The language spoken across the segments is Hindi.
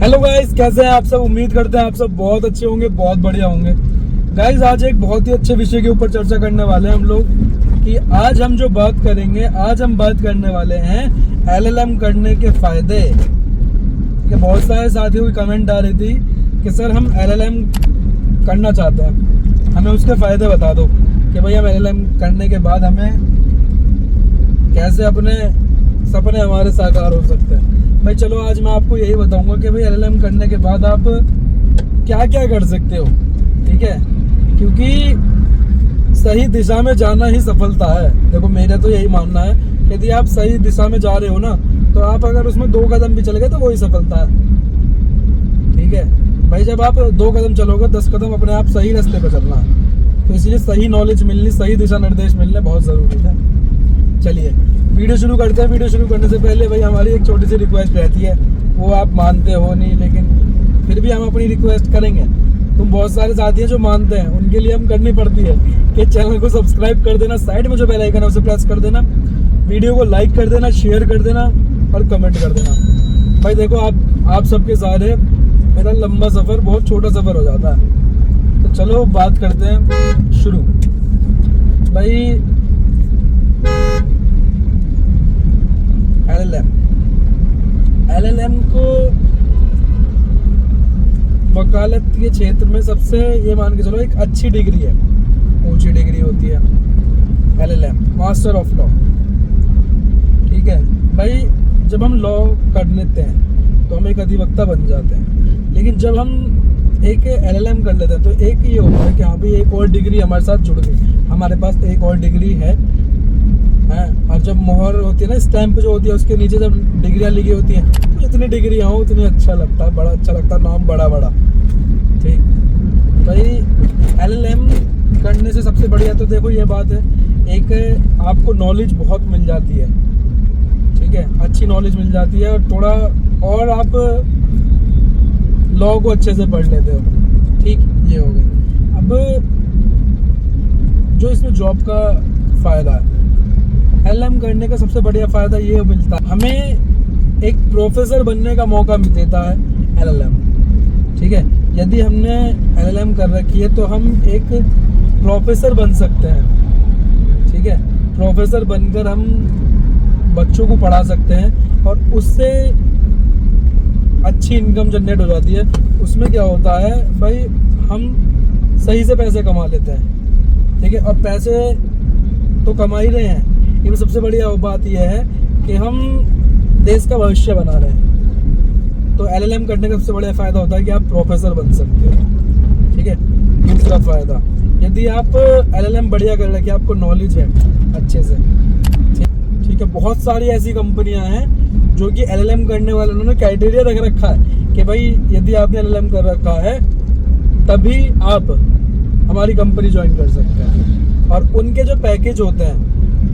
हेलो गाइस, कैसे हैं आप सब। उम्मीद करते हैं आप सब बहुत अच्छे होंगे, बहुत बढ़िया होंगे। गाइस, आज एक बहुत ही अच्छे विषय के ऊपर चर्चा करने वाले हैं हम लोग कि आज हम जो बात करेंगे, आज हम बात करने वाले हैं LLM करने के फायदे। बहुत सारे साथियों की कमेंट आ रही थी कि सर हम LLM करना चाहते हैं, हमें उसके फायदे बता दो कि भाई हम LLM करने के बाद हमें कैसे अपने सपने हमारे साकार हो सकते हैं। भाई चलो, आज मैं आपको यही बताऊंगा कि भाई LLM करने के बाद आप क्या क्या कर सकते हो। ठीक है, क्योंकि सही दिशा में जाना ही सफलता है। देखो, मेरा तो यही मानना है, यदि आप सही दिशा में जा रहे हो ना, तो आप अगर उसमें 2 कदम भी चले गए तो वही सफलता है। ठीक है भाई, जब आप 2 कदम चलोगे 10 कदम अपने आप सही रास्ते पर चलना है। तो इसलिए सही नॉलेज मिलनी, सही दिशा निर्देश मिलने बहुत ज़रूरी है। चलिए वीडियो शुरू करते हैं। वीडियो शुरू करने से पहले भाई हमारी एक छोटी सी रिक्वेस्ट रहती है, वो आप मानते हो नहीं, लेकिन फिर भी हम अपनी रिक्वेस्ट करेंगे। तुम बहुत सारे साथी हैं जो मानते हैं, उनके लिए हम करनी पड़ती है कि चैनल को सब्सक्राइब कर देना, साइड में जो बेल आइकन है उसे प्रेस कर देना, वीडियो को लाइक कर देना, शेयर कर देना और कमेंट कर देना। भाई देखो, आप सबके सहारे मेरा लंबा सफ़र बहुत छोटा सफ़र हो जाता है। तो चलो बात करते हैं शुरू। भाई LLM को वकालत के क्षेत्र में सबसे, ये मान के चलो, एक अच्छी डिग्री है, ऊंची डिग्री होती है LLM, मास्टर ऑफ लॉ। ठीक है भाई, जब हम लॉ कर लेते हैं तो हम एक अधिवक्ता बन जाते हैं, लेकिन जब हम एक LLM कर लेते हैं तो एक ये होता है कि हाँ भाई एक और डिग्री हमारे साथ जुड़ गई, हमारे पास एक और डिग्री है। और जब मोहर होती है ना, स्टैंप जो होती है, उसके नीचे जब डिग्रियाँ लिखी होती हैं, तो जितनी डिग्रियाँ हो उतनी अच्छा लगता है, बड़ा अच्छा लगता है, नाम बड़ा बड़ा। ठीक भाई, LLM करने से सबसे बढ़िया तो देखो ये बात है, एक आपको नॉलेज बहुत मिल जाती है। ठीक है, अच्छी नॉलेज मिल जाती है, और थोड़ा और आप लॉ को अच्छे से पढ़ लेते हो। ठीक, ये हो गई। अब जो इसमें जॉब का फ़ायदा है, LLM करने का सबसे बढ़िया फ़ायदा ये मिलता है, हमें एक प्रोफेसर बनने का मौका देता है LLM। ठीक है, यदि हमने LLM कर रखी है तो हम एक प्रोफेसर बन सकते हैं। ठीक है, प्रोफेसर बनकर हम बच्चों को पढ़ा सकते हैं और उससे अच्छी इनकम जनरेट हो जाती है। उसमें क्या होता है भाई, हम सही से पैसे कमा लेते हैं। ठीक है, और पैसे तो कमा ही रहे हैं, ये सबसे बढ़िया बात यह है कि हम देश का भविष्य बना रहे हैं। तो LLM करने का सबसे बड़ा फ़ायदा होता है कि आप प्रोफेसर बन सकते हो। ठीक है, दूसरा फ़ायदा, यदि आप LLM बढ़िया कर रहे हैं कि आपको नॉलेज है अच्छे से। ठीक है, बहुत सारी ऐसी कंपनियां हैं जो कि LLM करने वाले, उन्होंने क्राइटेरिया रख रखा है कि भाई यदि आपने LLM कर रखा है तभी आप हमारी कंपनी ज्वाइन कर सकते हैं। और उनके जो पैकेज होते हैं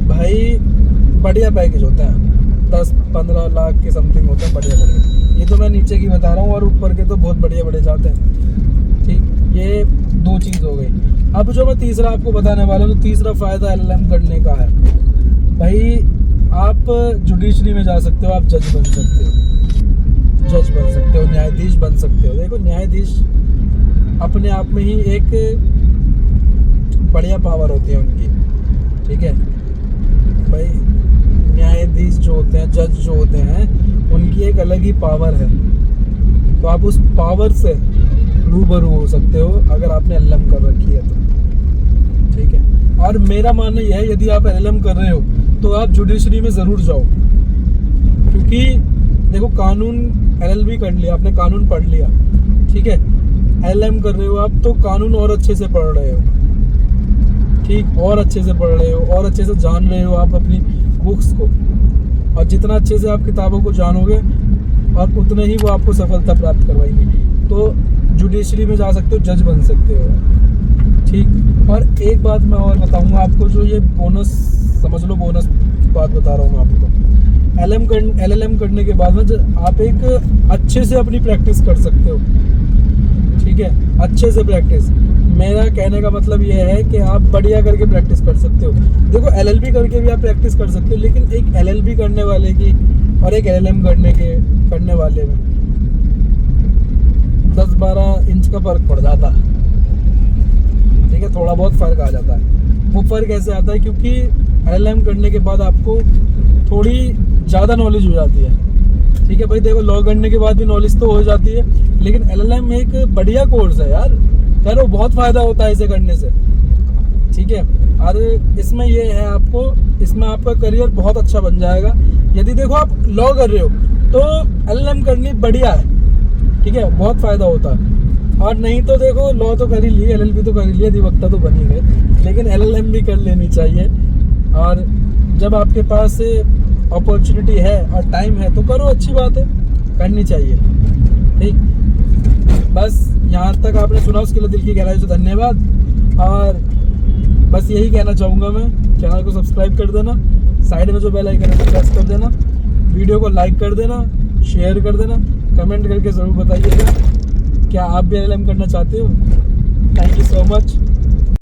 भाई, बढ़िया पैकेज होता है, 10-15 लाख के समथिंग होता है, बढ़िया बढ़िया। ये तो मैं नीचे की बता रहा हूँ, और ऊपर के तो बहुत बढ़िया बढ़िया जाते हैं। ठीक, ये 2 चीज़ हो गई। अब जो मैं तीसरा आपको बताने वाला हूँ, तो तीसरा फ़ायदा LLM करने का है भाई, आप जुडिशरी में जा सकते हो, आप जज बन सकते हो, न्यायाधीश बन सकते हो। देखो, न्यायाधीश अपने आप में ही एक बढ़िया पावर होती है उनकी। ठीक है भाई, न्यायाधीश जो होते हैं, जज जो होते हैं, उनकी एक अलग ही पावर है। तो आप उस पावर से रूबरू हो सकते हो अगर आपने LLM कर रखी है तो। ठीक है, और मेरा मानना यह है, यदि आप LLM कर रहे हो तो आप जुडिशरी में ज़रूर जाओ, क्योंकि देखो, कानून LLB कर लिया आपने, कानून पढ़ लिया। ठीक है, LLM कर रहे हो आप तो कानून और अच्छे से पढ़ रहे हो। ठीक, और अच्छे से पढ़ रहे हो, और अच्छे से जान रहे हो आप अपनी बुक्स को, और जितना अच्छे से आप किताबों को जानोगे और उतने ही वो आपको सफलता प्राप्त करवाएंगे। तो जुडिशरी में जा सकते हो, जज बन सकते हो। ठीक, और एक बात मैं और बताऊंगा आपको, जो ये बोनस समझ लो, बोनस बात बता रहा हूँ मैं आपको। LLM करने के बाद में आप एक अच्छे से अपनी प्रैक्टिस कर सकते हो। ठीक है, अच्छे से प्रैक्टिस, मेरा कहने का मतलब ये है कि आप बढ़िया करके प्रैक्टिस कर सकते हो। देखो, LLB करके भी आप प्रैक्टिस कर सकते हो, लेकिन एक LLB करने वाले की और एक LLM करने वाले में 10-12 इंच का फ़र्क पड़ जाता है, ठीक है, थोड़ा बहुत फ़र्क आ जाता है। वो फ़र्क ऐसे आता है क्योंकि LLM करने के बाद आपको थोड़ी ज़्यादा नॉलेज हो जाती है, ठीक है भाई। देखो लॉ करने के बाद भी नॉलेज तो हो जाती है, लेकिन LLM एक बढ़िया कोर्स है यार, यार वो बहुत फ़ायदा होता है इसे करने से, ठीक है। और इसमें ये है आपको, इसमें आपका करियर बहुत अच्छा बन जाएगा। यदि देखो आप लॉ कर रहे हो तो LLM करनी बढ़िया है, ठीक है, बहुत फ़ायदा होता है। और नहीं तो देखो लॉ तो कर ही लिए, LLB तो कर ही लिए, अधिवक्ता तो बन ही गए, लेकिन LLM भी कर लेनी चाहिए। और जब आपके पास अपॉर्चुनिटी है और टाइम है तो करो, अच्छी बात है, करनी चाहिए, ठीक। बस यहाँ तक आपने सुना, उसके लिए दिल की गहराई से धन्यवाद। और बस यही कहना चाहूँगा मैं, चैनल को सब्सक्राइब कर देना, साइड में जो बेल आइकन है प्रेस कर देना, वीडियो को लाइक कर देना, शेयर कर देना, कमेंट करके ज़रूर बताइएगा क्या आप भी LLM करना चाहते हो। Thank you so much.